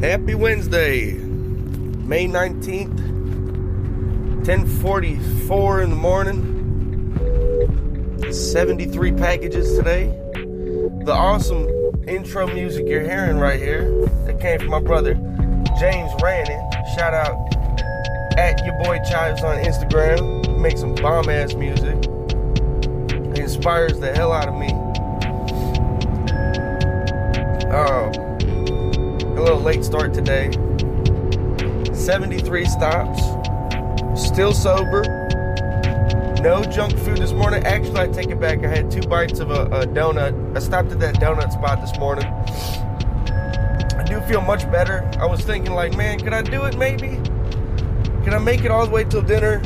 Happy Wednesday, May 19th, 10:44 in the morning. 73 packages today. The awesome intro music you're hearing right here, that came from my brother James Rannon. Shout out at your boy Chives on Instagram. Make some bomb ass music. It inspires the hell out of me. A little late start today. 73 stops. Still sober. No junk food this morning. Actually, I take it back. I had 2 bites of a donut. I stopped at that donut spot this morning. I do feel much better. I was thinking like, man, could I do it maybe? Can I make it all the way till dinner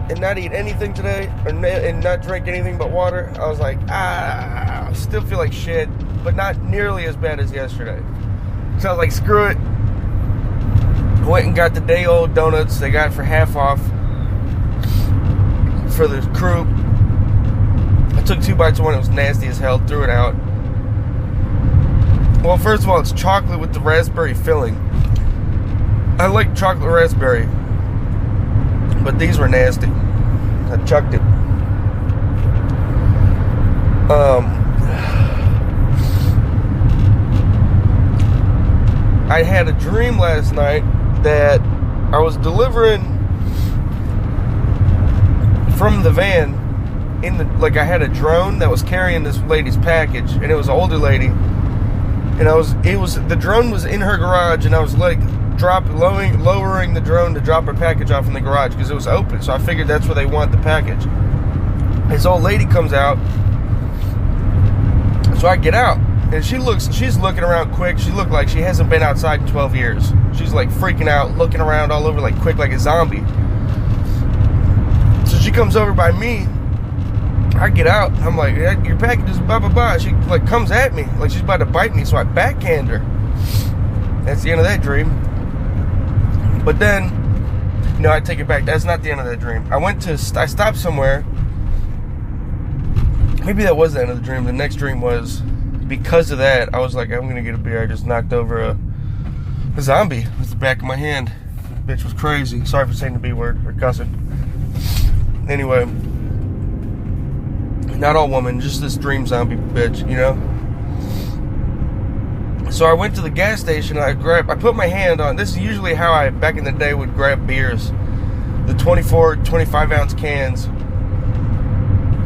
and not eat anything today? And not drink anything but water? I was like, I still feel like shit, but not nearly as bad as yesterday. So I was like, screw it. Went and got the day old donuts. They got it for half off for the crew. I took 2 bites of one. It was nasty as hell. Threw it out. Well, first of all, it's chocolate with the raspberry filling. I like chocolate raspberry, but these were nasty. I chucked it. I had a dream last night that I was delivering from the van I had a drone that was carrying this lady's package, and it was an older lady, and the drone was in her garage, and I was like lowering the drone to drop her package off in the garage because it was open, so I figured that's where they want the package. This old lady comes out, so I get out. And she's looking around quick. She looked like she hasn't been outside in 12 years. She's like freaking out, looking around all over like quick, like a zombie. So she comes over by me. I get out. I'm like, your package is blah, blah, blah. She like comes at me like she's about to bite me. So I backhand her. That's the end of that dream. But then, no, I take it back. That's not the end of that dream. I stopped somewhere. Maybe that was the end of the dream. The next dream was, because of that, I was like, I'm gonna get a beer. I just knocked over a zombie with the back of my hand. The bitch was crazy. Sorry for saying the B word or cussing. Anyway, not all women, just this dream zombie bitch, you know? So I went to the gas station. I put my hand on, this is usually how I, back in the day, would grab beers. The 24, 25 ounce cans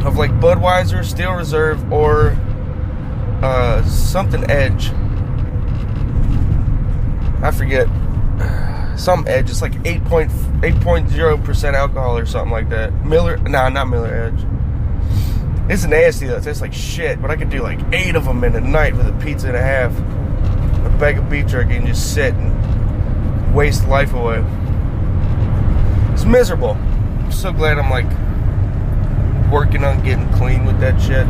of like Budweiser, Steel Reserve, or something Edge. I forget. Some Edge. It's like 8.0% alcohol or something like that. Not Miller Edge. It's nasty though. It tastes like shit, but I could do like 8 of them in a night with a pizza and a half. A bag of beef jerky and just sit and waste life away. It's miserable. I'm so glad I'm like working on getting clean with that shit.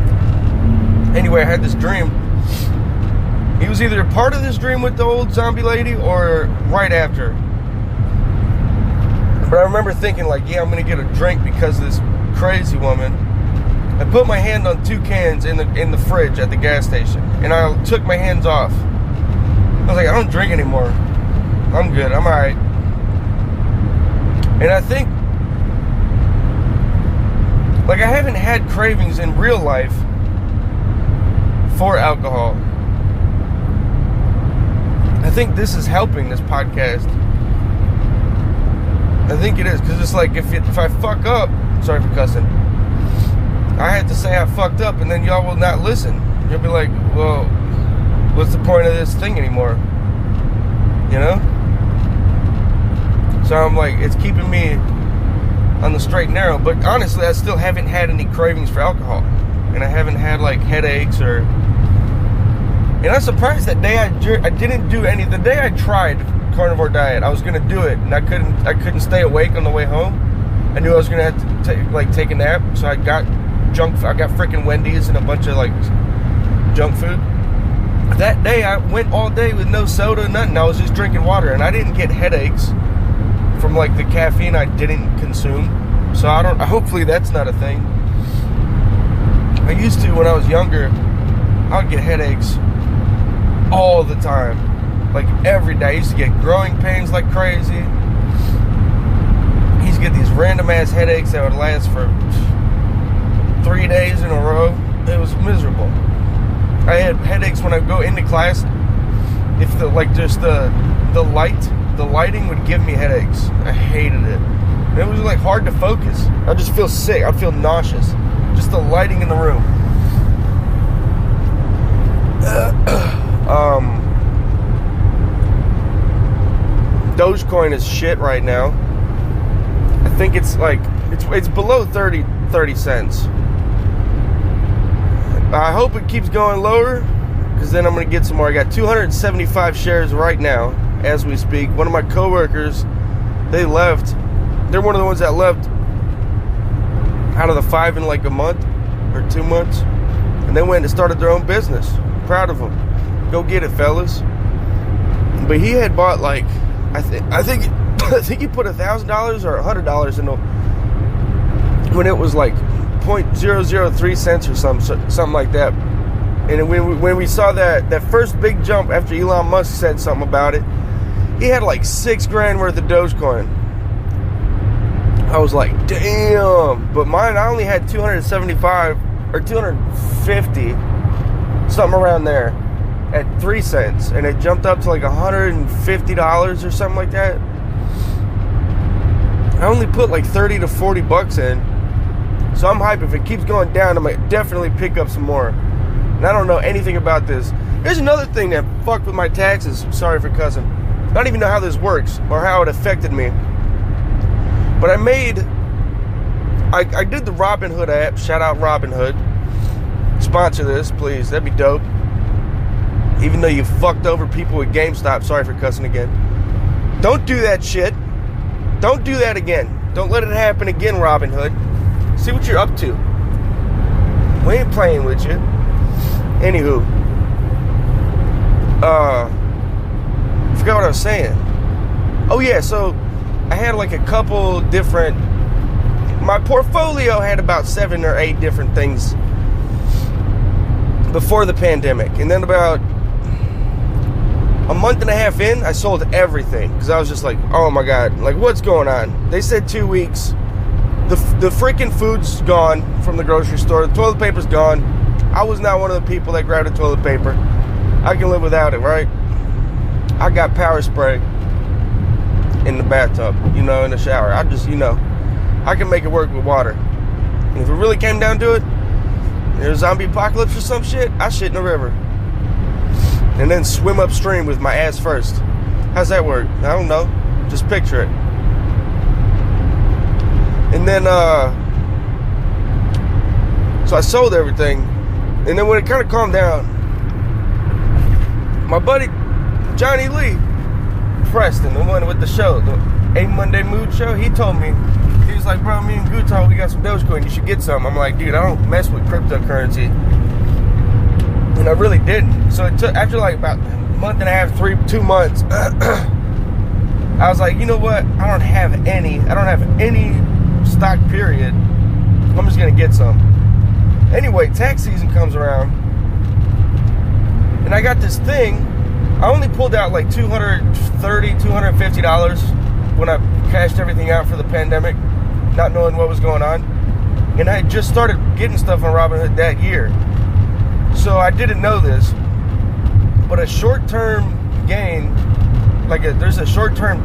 Anyway, I had this dream. He was either a part of this dream with the old zombie lady or right after. But I remember thinking like, yeah, I'm gonna get a drink because of this crazy woman. I put my hand on 2 cans in the fridge at the gas station, and I took my hands off. I was like, I don't drink anymore. I'm good. I'm alright. And I think, like, I haven't had cravings in real life for alcohol. I think this is helping, this podcast. I think it is, because it's like if I fuck up, sorry for cussing, I have to say I fucked up, and then y'all will not listen. You'll be like, well, what's the point of this thing anymore? You know? So I'm like, it's keeping me on the straight and narrow. But honestly, I still haven't had any cravings for alcohol, and I haven't had like headaches or. And I'm surprised that day I didn't do any. The day I tried carnivore diet, I was gonna do it, and I couldn't stay awake on the way home. I knew I was gonna have to take a nap, so I got freaking Wendy's and a bunch of like junk food. That day I went all day with no soda, nothing. I was just drinking water, and I didn't get headaches from like the caffeine I didn't consume. So hopefully that's not a thing. I used to when I was younger. I would get headaches all the time. like every day. I used to get growing pains like crazy. I used to get these random ass headaches that would last for 3 days in a row. It was miserable. I had headaches when I go into class. If the lighting would give me headaches. I hated it. It was like hard to focus. I'd just feel sick. I'd feel nauseous. Just the lighting in the room. Dogecoin is shit right now. I think it's like it's below 30 cents. I hope it keeps going lower, because then I'm gonna get some more. I got 275 shares right now as we speak. One of my coworkers, they left. They're one of the ones that left out of the 5 in like a month or 2 months, and they went and started their own business. Proud of them. Go get it, fellas. But he had bought like I think he put $1,000 or $100 in when it was like 0.003 cents or something like that. And when we saw that first big jump after Elon Musk said something about it, he had like $6,000 worth of Dogecoin. I was like, damn. But mine, I only had 275 or 250, something around there, at 3 cents, and it jumped up to like $150 or something like that. I only put like 30 to 40 bucks in, so I'm hyped. If it keeps going down, I might definitely pick up some more. And I don't know anything about this. Here's another thing that fucked with my taxes. Sorry for cussing. I don't even know how this works or how it affected me. But I did the Robinhood app. Shout out Robinhood. Sponsor this, please. That'd be dope. Even though you fucked over people with GameStop. Sorry for cussing again. Don't do that shit. Don't do that again. Don't let it happen again, Robinhood. See what you're up to. We ain't playing with you. Anywho. I forgot what I was saying. Oh yeah, so I had like a couple different, my portfolio had about 7 or 8 different things before the pandemic. And then about a month and a half in, I sold everything. Because I was just like, oh my God, like what's going on? They said 2 weeks. The freaking food's gone from the grocery store. The toilet paper's gone. I was not one of the people that grabbed the toilet paper. I can live without it, right? I got power spray in the bathtub, in the shower. I just, I can make it work with water. And if it really came down to it, there's a zombie apocalypse or some shit, I shit in the river. And then swim upstream with my ass first. How's that work? I don't know. Just picture it. And then, so I sold everything. And then when it kind of calmed down, my buddy, Johnny Lee Preston, the one with the show, the A Monday Mood show, he told me, he was like, bro, me and Gutar, we got some Dogecoin, you should get some. I'm like, dude, I don't mess with cryptocurrency. And I really didn't. So it took, after like about a month and a half, 2 months, I was like, you know what? I don't have any stock, period. I'm just going to get some. Anyway, tax season comes around, and I got this thing. I only pulled out like $230, $250 when I cashed everything out for the pandemic, not knowing what was going on. And I had just started getting stuff on Robinhood that year. So I didn't know this, but a short-term gain, there's a short-term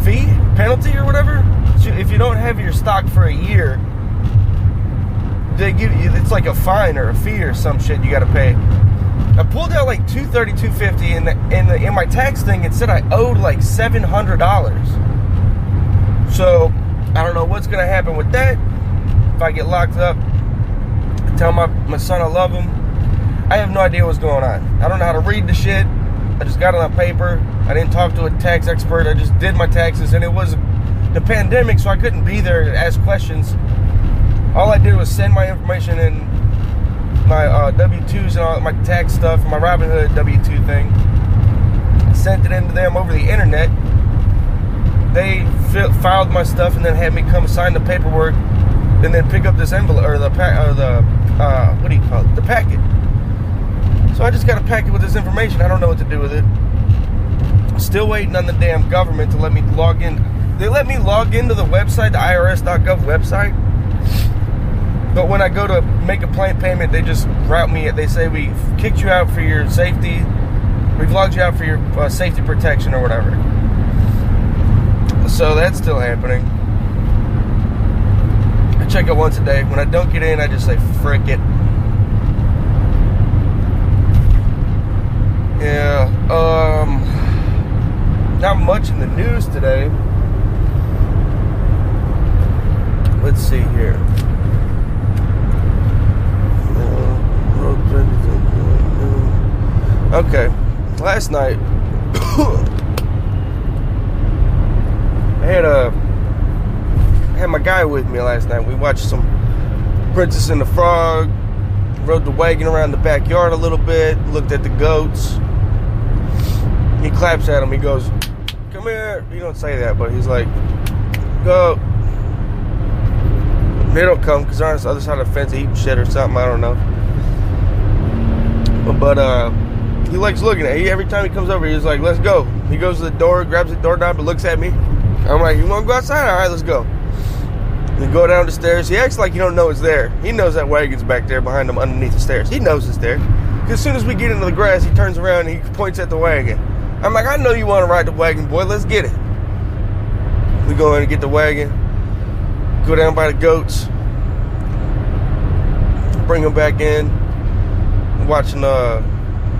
fee, penalty or whatever. So if you don't have your stock for a year, they give you, it's like a fine or a fee or some shit you got to pay. I pulled out like $230, $250, and in my tax thing it said I owed like $700. So I don't know what's gonna happen with that. If I get locked up, I tell my son I love him. I have no idea what's going on. I don't know how to read the shit. I just got it on paper. I didn't talk to a tax expert. I just did my taxes, and it was the pandemic, so I couldn't be there to ask questions. All I did was send my information in, my W-2s and all my tax stuff, my Robinhood W-2 thing. Sent it into them over the internet. They filed my stuff and then had me come sign the paperwork, and then pick up this envelope or what do you call it? The packet. So I just got to pack it with this information. I don't know what to do with it. Still waiting on the damn government to let me log in. They let me log into the website, the irs.gov website. But when I go to make a payment, they just route me. They say we kicked you out for your safety. We've logged you out for your safety protection or whatever. So that's still happening. I check it once a day. When I don't get in, I just say, frick it. Yeah. Not much in the news today. Let's see here. Okay. Last night, I had my guy with me last night. We watched some Princess and the Frog, rode the wagon around the backyard a little bit, looked at the goats. He claps at him. He goes, "Come here." He don't say that, but he's like, "Go." They don't come because they're on the other side of the fence eating shit or something. I don't know. But he likes looking at it. Every time he comes over, he's like, "Let's go." He goes to the door, grabs the doorknob, and looks at me. I'm like, "You want to go outside? All right, let's go." We go down the stairs. He acts like he don't know it's there. He knows that wagon's back there behind him underneath the stairs. He knows it's there. As soon as we get into the grass, he turns around and he points at the wagon. I'm like, "I know you want to ride the wagon, boy. Let's get it." We go in and get the wagon. Go down by the goats. Bring them back in. Watching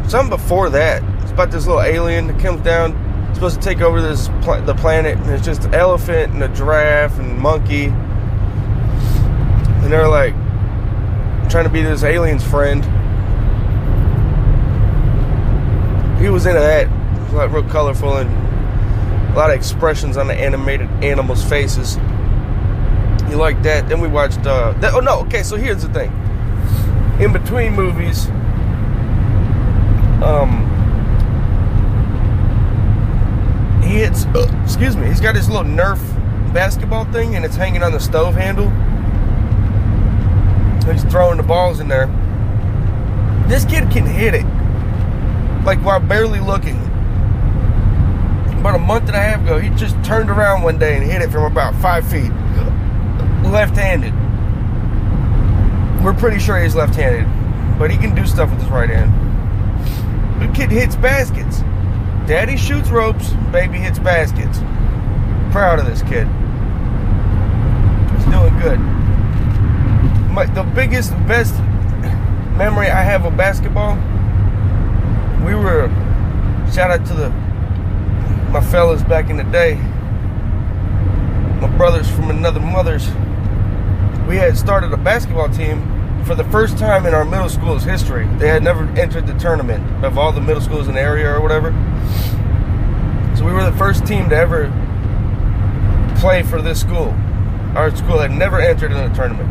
something before that. It's about this little alien that comes down. It's supposed to take over the planet, and it's just an elephant and a giraffe and monkey, and they're like trying to be this alien's friend. He was into that. It was like real colorful and a lot of expressions on the animated animals' faces. He liked that. Then we watched okay, so here's the thing. In between movies, he's got this little Nerf basketball thing, and it's hanging on the stove handle. He's throwing the balls in there. This kid can hit it, like while barely looking. About a month and a half ago, he just turned around one day and hit it from about 5 feet. Left-handed. We're pretty sure he's left-handed, but he can do stuff with his right hand. The kid hits baskets. Daddy shoots ropes, baby hits baskets. Proud of this kid. He's doing good. The biggest, best memory I have of basketball, shout out to my fellas back in the day, my brothers from another mothers. We had started a basketball team for the first time in our middle school's history. They had never entered the tournament of all the middle schools in the area or whatever. So we were the first team to ever play for this school. Our school had never entered in a tournament.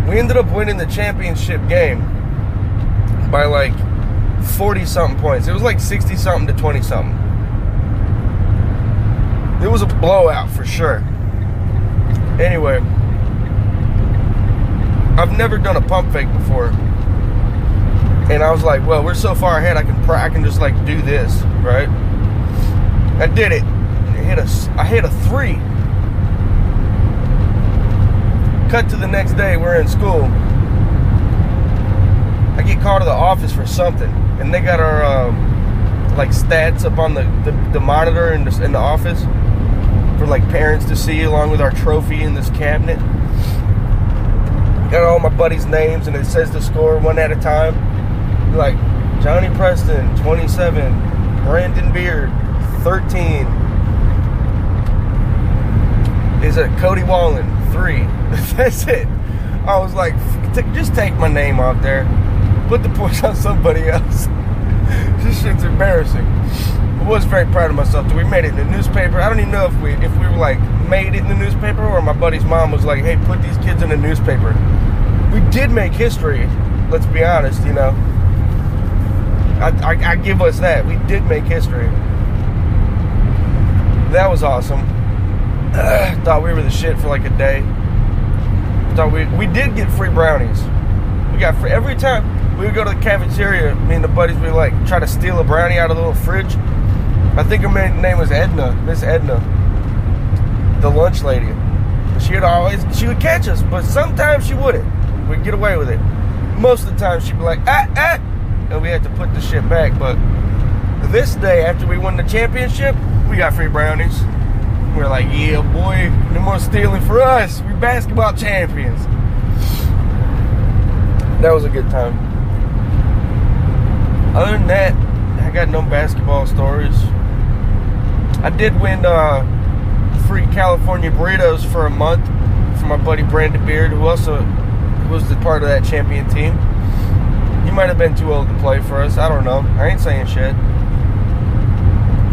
We ended up winning the championship game by like 40-something points. It was like 60-something to 20-something. It was a blowout for sure. Anyway, I've never done a pump fake before, and I was like, well, we're so far ahead, I can just like do this, right? I did it. I hit a 3. Cut to the next day, we're in school. I get called to the office for something, and they got our like stats up on the monitor in the office for like parents to see, along with our trophy in this cabinet. Got all my buddies' names, and it says the score one at a time. Like Johnny Preston, 27. Brandon Beard, 13. Is it Cody Wallen, 3. That's it. I was like, just take my name off there. Put the points on somebody else. This shit's embarrassing. I was very proud of myself. We made it in the newspaper. I don't even know if we were like made it in the newspaper, or my buddy's mom was like, hey, put these kids in the newspaper. We did make history. Let's be honest, you know. I give us that. We did make history. That was awesome. Thought we were the shit for like a day. Thought we did get free brownies. We got free every time. we would go to the cafeteria. Me and the buddies would like try to steal a brownie out of the little fridge. I think her name was Edna, Miss Edna, the lunch lady. She would catch us, but sometimes she wouldn't. We'd get away with it. Most of the time she'd be like, and we had to put the shit back. But this day, after we won the championship, we got free brownies. We were like, yeah, boy, no more stealing for us. We're basketball champions. That was a good time. Other than that, I got no basketball stories. I did win free California burritos for a month from my buddy Brandon Beard, who also was the part of that champion team. He might have been too old to play for us. I don't know. I ain't saying shit.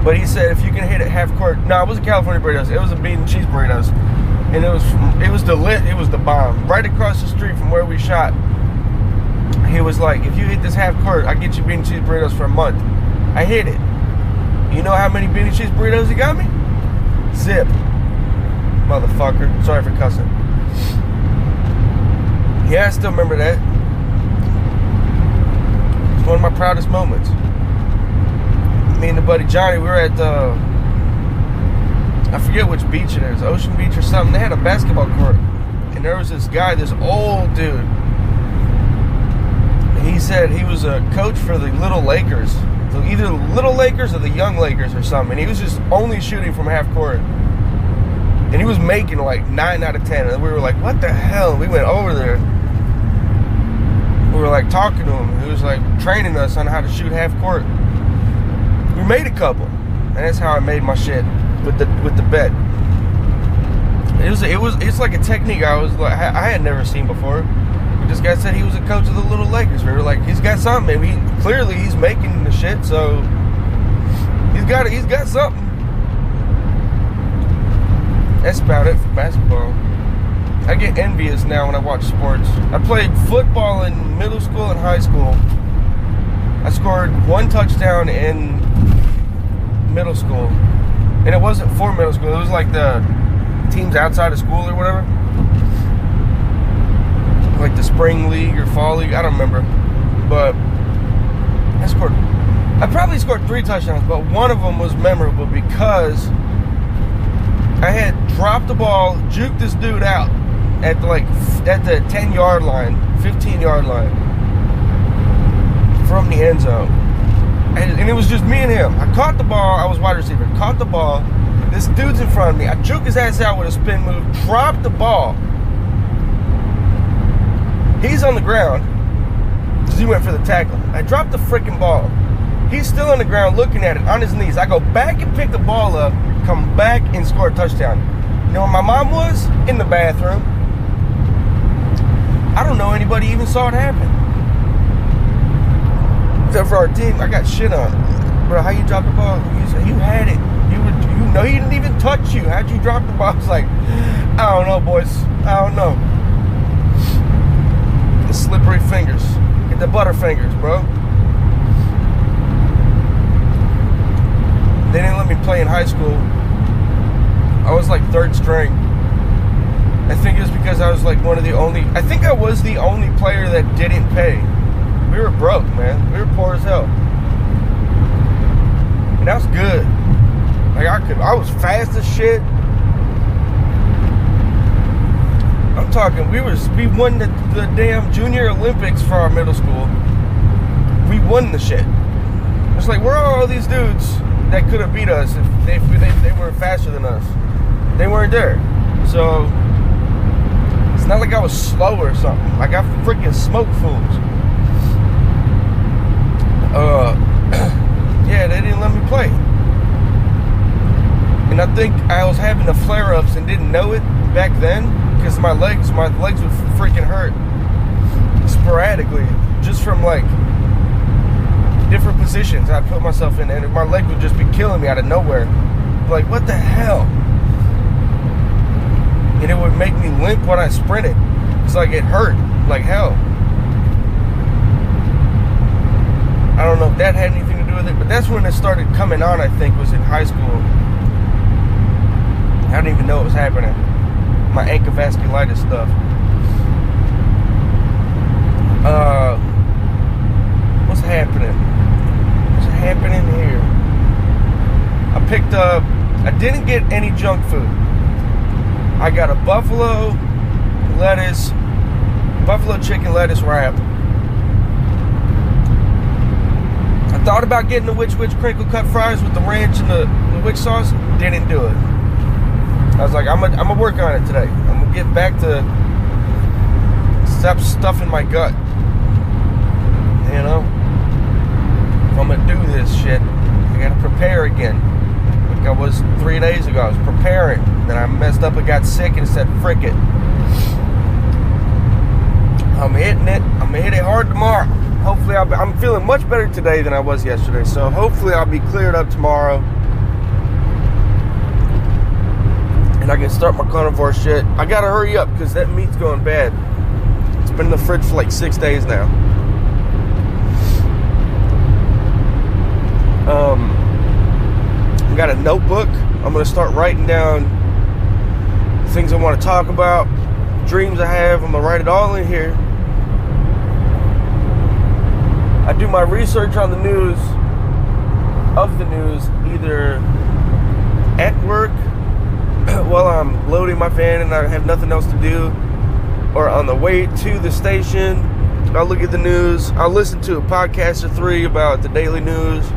But he said if you can hit it half court. No, it wasn't California burritos. It was a bean and cheese burritos, and it was the bomb. Right across the street from where we shot. He was like, if you hit this half court, I'll get you bean and cheese burritos for a month. I hit it. You know how many bean and cheese burritos he got me? Zip. Motherfucker. Sorry for cussing. Yeah, I still remember that. It's one of my proudest moments. Me and the buddy Johnny, we were at I forget which beach it is, Ocean Beach or something. They had a basketball court. And there was this guy, this old dude. He said he was a coach for the Little Lakers. So either the Little Lakers or the Young Lakers or something. And he was just only shooting from half court. And he was making like 9 out of 10. And we were like, what the hell? We went over there. We were like talking to him. He was like training us on how to shoot half court. We made a couple. And that's how I made my shit with the bet. It's like a technique I had never seen before. This guy said he was a coach of the Little Lakers. We were like, he's got something. Clearly he's making the shit, so he's got something. That's about it for basketball. I get envious now when I watch sports. I played football in middle school and high school. I scored 1 touchdown in middle school. And it wasn't for middle school. It was like the teams outside of school or whatever. Like the spring league or fall league, I don't remember. But I probably scored 3 touchdowns, but one of them was memorable because I had dropped the ball, juked this dude out at the 10-yard line, 15-yard line from the end zone. And it was just me and him. I caught the ball, I was wide receiver, caught the ball, this dude's in front of me, I juke his ass out with a spin move, dropped the ball. He's on the ground because he went for the tackle. I dropped the freaking ball. He's still on the ground looking at it on his knees. I go back and pick the ball up, come back and score a touchdown. You know where my mom was? In the bathroom. I don't know anybody even saw it happen. Except for our team, I got shit on. Bro, how you dropped the ball? You had it. You know he didn't even touch you. How'd you drop the ball? I was like, I don't know, boys. I don't know. The slippery fingers. Get the butter fingers, bro. They didn't let me play in high school. I was like 3rd string. I think it was because I was like I think I was the only player that didn't pay. We were broke, man. We were poor as hell. And that was good. Like I was fast as shit. I'm talking, we won the damn Junior Olympics for our middle school. We won the shit. It's like, where are all these dudes that could have beat us if they were faster than us? They weren't there. So it's not like I was slow or something. Like I freaking smoked fools. Yeah, they didn't let me play. And I think I was having the flare-ups and didn't know it back then because my legs would freaking hurt sporadically just from like different positions I put myself in, and my leg would just be killing me out of nowhere. Like, what the hell? And it would make me limp when I sprinted. It's like it hurt like hell. I don't know if that had anything to do with it, but that's when it started coming on, I think, was in high school. I didn't even know it was happening. My ankle vasculitis stuff. happening? What's happening here? I picked up, I didn't get any junk food. I got a buffalo chicken lettuce wrap. I thought about getting the Witch crinkle cut fries with the ranch and the witch sauce. Didn't do it. I was like, I'm gonna work on it today. I'm gonna get back to stop stuffing my gut. You know? If I'm gonna do this shit, I gotta prepare again. Like I was 3 days ago. I was preparing. Then I messed up and got sick and said, frick it. I'm hitting it. I'm gonna hit it hard tomorrow. Hopefully I'm feeling much better today than I was yesterday. So hopefully I'll be cleared up tomorrow. And I can start my carnivore shit. I gotta hurry up because that meat's going bad. It's been in the fridge for like 6 days now. I got a notebook. I'm gonna start writing down things I want to talk about, dreams I have. I'm gonna write it all in here. I do my research on the news, either at work while I'm loading my van and I have nothing else to do, or on the way to the station. I'll look at the news. I'll listen to a podcast or 3 about the daily news.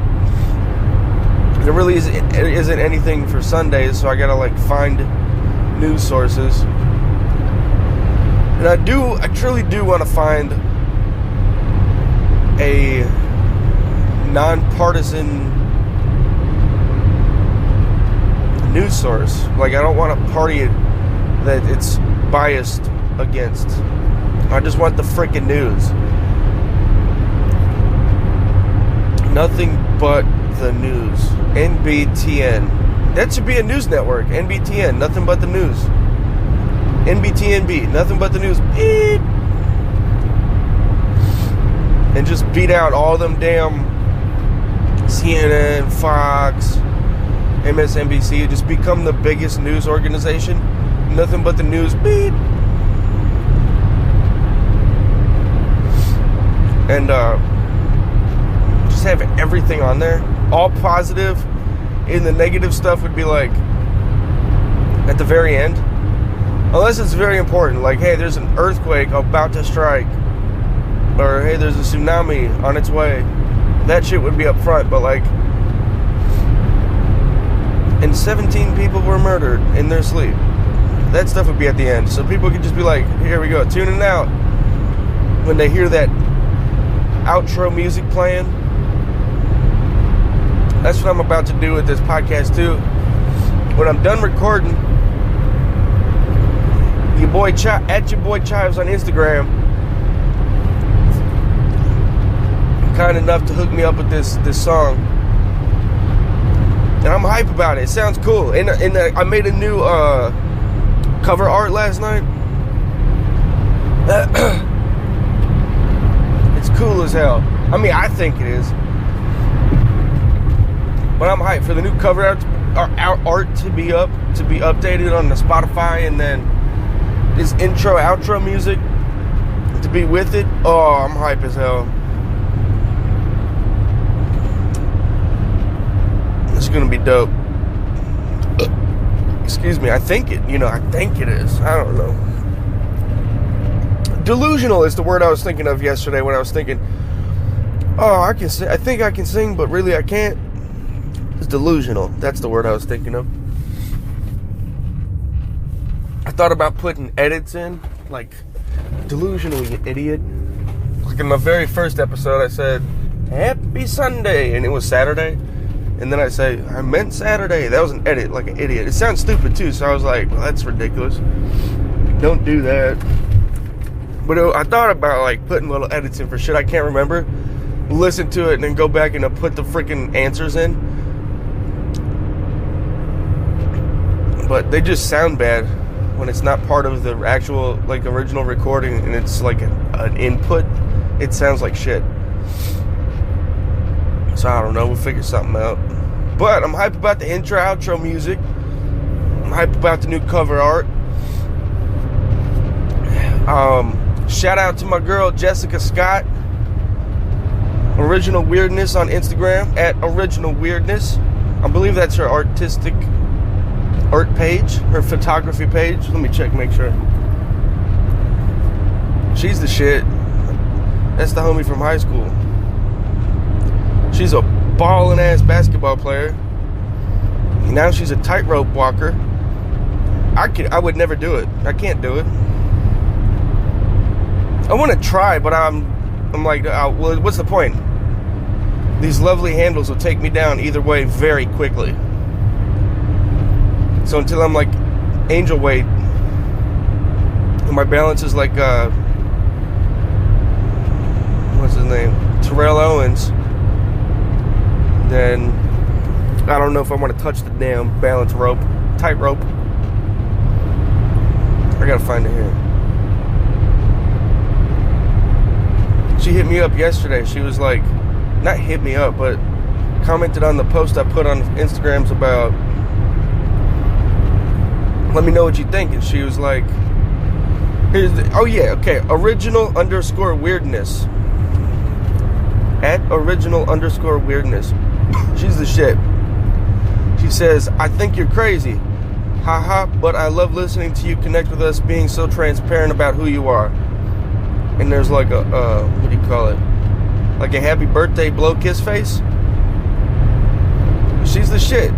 There really isn't anything for Sundays, so I gotta like find news sources. And I truly do want to find a nonpartisan news source. Like, I don't want a party that it's biased against. I just want the freaking news. Nothing but the news. NBTN. That should be a news network. NBTN. Nothing but the news. NBTNB. Nothing but the news. Beep. And just beat out all them damn CNN, Fox, MSNBC. Just become the biggest news organization. Nothing but the news. Beep. And just have everything on there. All positive. And the negative stuff would be like at the very end. Unless it's very important. Like, hey, there's an earthquake about to strike. Or, hey, there's a tsunami on its way. That shit would be up front. But, like, and 17 people were murdered in their sleep. That stuff would be at the end. So people could just be like, here we go, tuning out. When they hear that outro music playing. That's what I'm about to do with this podcast, too. When I'm done recording, your boy Chives on Instagram, kind enough to hook me up with this song, and I'm hype about it. It sounds cool. And I made a new cover art last night. It's cool as hell. I mean, I think it is. But I'm hyped for the new cover art to be updated on the Spotify, and then this intro outro music to be with it. Oh, I'm hype as hell. It's gonna be dope. Excuse me. I think it is. I don't know. Delusional is the word I was thinking of yesterday when I was thinking, oh, I can sing. I think I can sing, but really I can't. It's delusional. That's the word I was thinking of. I thought about putting edits in, like, delusional, you idiot. Like in my very first episode, I said, Happy Sunday, and it was Saturday. And then I say, I meant Saturday. That was an edit, like an idiot. It sounds stupid, too, so I was like, well, that's ridiculous. Don't do that. But I thought about, like, putting little edits in for shit I can't remember. Listen to it, and then go back and put the freaking answers in. But they just sound bad when it's not part of the actual, like, original recording, and it's like an input. It sounds like shit. So I don't know, we'll figure something out. But I'm hyped about the intro outro music. I'm hyped about the new cover art. Shout out to my girl Jessica Scott. Original Weirdness on Instagram, at Original Weirdness. I believe that's her artistic art page, her photography page. Let me check, make sure. She's the shit. That's the homie from high school. She's a ballin' ass basketball player. Now she's a tightrope walker. I would never do it. I can't do it. I want to try, but I'm like, well, what's the point? These lovely handles will take me down either way very quickly. So until I'm like angel weight, and my balance is like what's his name, Terrell Owens, then I don't know if I want to touch the damn balance rope, tightrope. I gotta find it here. She hit me up yesterday. She was like, not hit me up, but commented on the post I put on Instagrams about, let me know what you think. And she was like, here's the, oh yeah, okay, original_weirdness. At original_weirdness. She's the shit. She says, I think you're crazy. Haha, but I love listening to you connect with us, being so transparent about who you are. And there's like a, what do you call it? Like a happy birthday blow kiss face. She's the shit.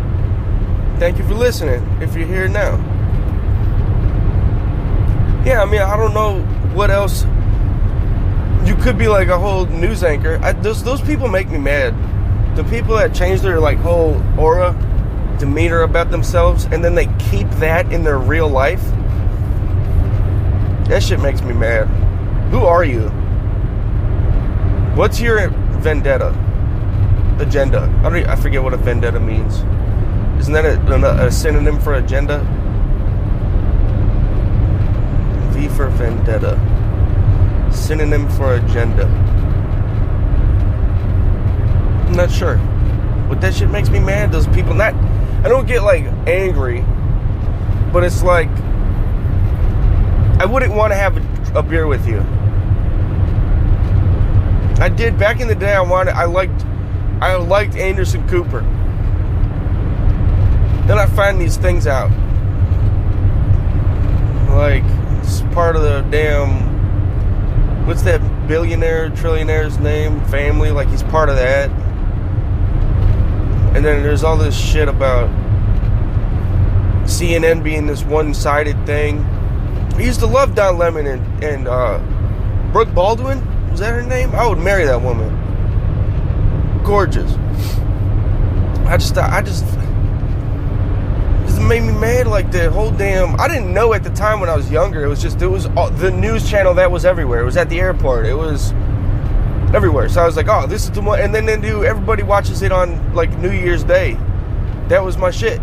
Thank you for listening, if you're here now. Yeah, I mean, I don't know what else. You could be like a whole news anchor. Those people make me mad. The people that change their like whole aura, demeanor about themselves, and then they keep that in their real life. That shit makes me mad. Who are you? What's your vendetta? Agenda? I forget what a vendetta means. Isn't that a synonym for agenda? V for vendetta. Synonym for agenda. I'm not sure. But that shit makes me mad. Those people not... I don't get like angry, but it's like I wouldn't want to have a beer with you. I did back in the day. I liked Anderson Cooper. Then I find these things out. Like it's part of the damn, what's that billionaire, trillionaire's name? Family. Like he's part of that. And then there's all this shit about CNN being this one-sided thing. I used to love Don Lemon and Brooke Baldwin. Was that her name? I would marry that woman. Gorgeous. It made me mad. Like the whole damn. I didn't know at the time when I was younger. It was the news channel that was everywhere. It was at the airport. It was everywhere. So I was like, oh, this is the one. And then everybody watches it on like New Year's Day. That was my shit.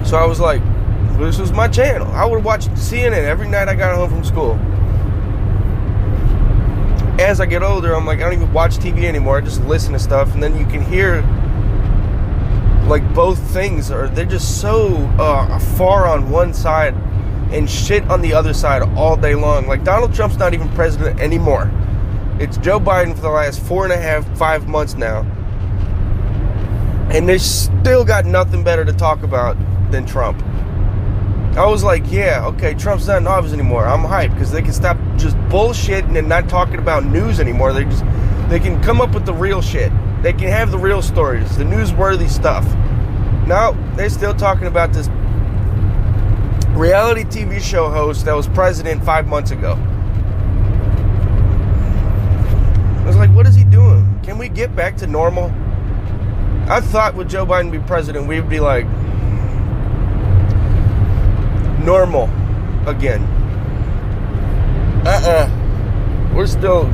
So I was like, this was my channel. I would watch CNN every night I got home from school. As I get older, I'm like, I don't even watch TV anymore. I just listen to stuff. And then you can hear like both things, or they're just so far on one side and shit on the other side all day long. Like Donald Trump's not even president anymore. It's Joe Biden for the last 4.5-5 months now. And they still got nothing better to talk about than Trump. I was like, yeah, okay, Trump's not in office anymore. I'm hyped because they can stop just bullshitting and not talking about news anymore. They can come up with the real shit. They can have the real stories, the newsworthy stuff. No, they're still talking about this reality TV show host that was president 5 months ago. I was like, what is he doing? Can we get back to normal? I thought with Joe Biden be president, we'd be like normal again. We're still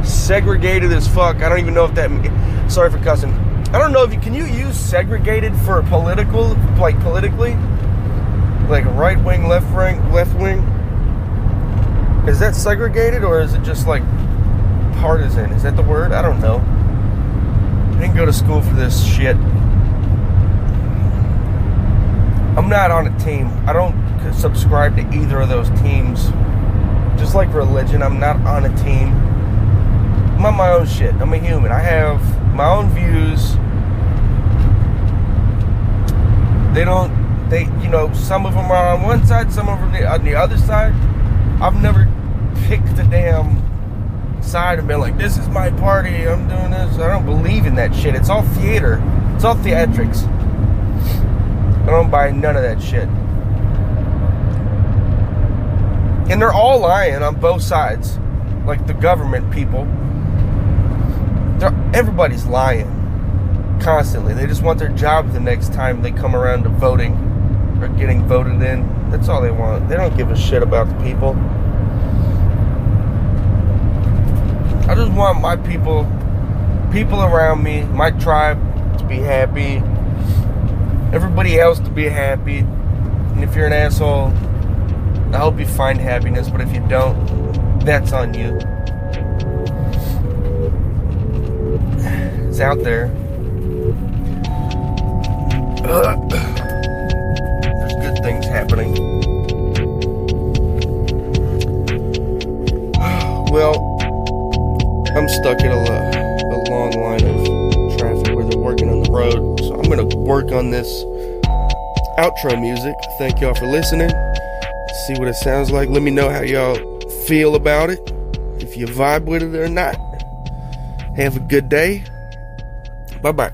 segregated as fuck. I don't even know if that... Sorry for cussing. I don't know if can you use segregated for political, like politically? Like right wing, left wing? Is that segregated or is it just like partisan? Is that the word? I don't know. I didn't go to school for this shit. I'm not on a team. I don't subscribe to either of those teams. Just like religion, I'm not on a team. I'm on my own shit. I'm a human. I have my own views. Some of them are on one side, some of them are on the other side. I've never picked a damn side and been like, this is my party, I'm doing this. I don't believe in that shit. It's all theater. It's all theatrics. I don't buy none of that shit. And they're all lying on both sides. Like the government people. Everybody's lying. Constantly. They just want their job the next time they come around to voting or getting voted in. That's all they want. They don't give a shit about the people. I just want my people around me, my tribe, to be happy. Everybody else to be happy. And if you're an asshole, I hope you find happiness. But if you don't, that's on you. It's out there. There's good things happening. Well, I'm stuck in a long line of traffic where they're working on the road, so I'm gonna work on this outro music. Thank y'all for listening. See what it sounds like. Let me know how y'all feel about it, if you vibe with it or not. Have a good day. Bye-bye.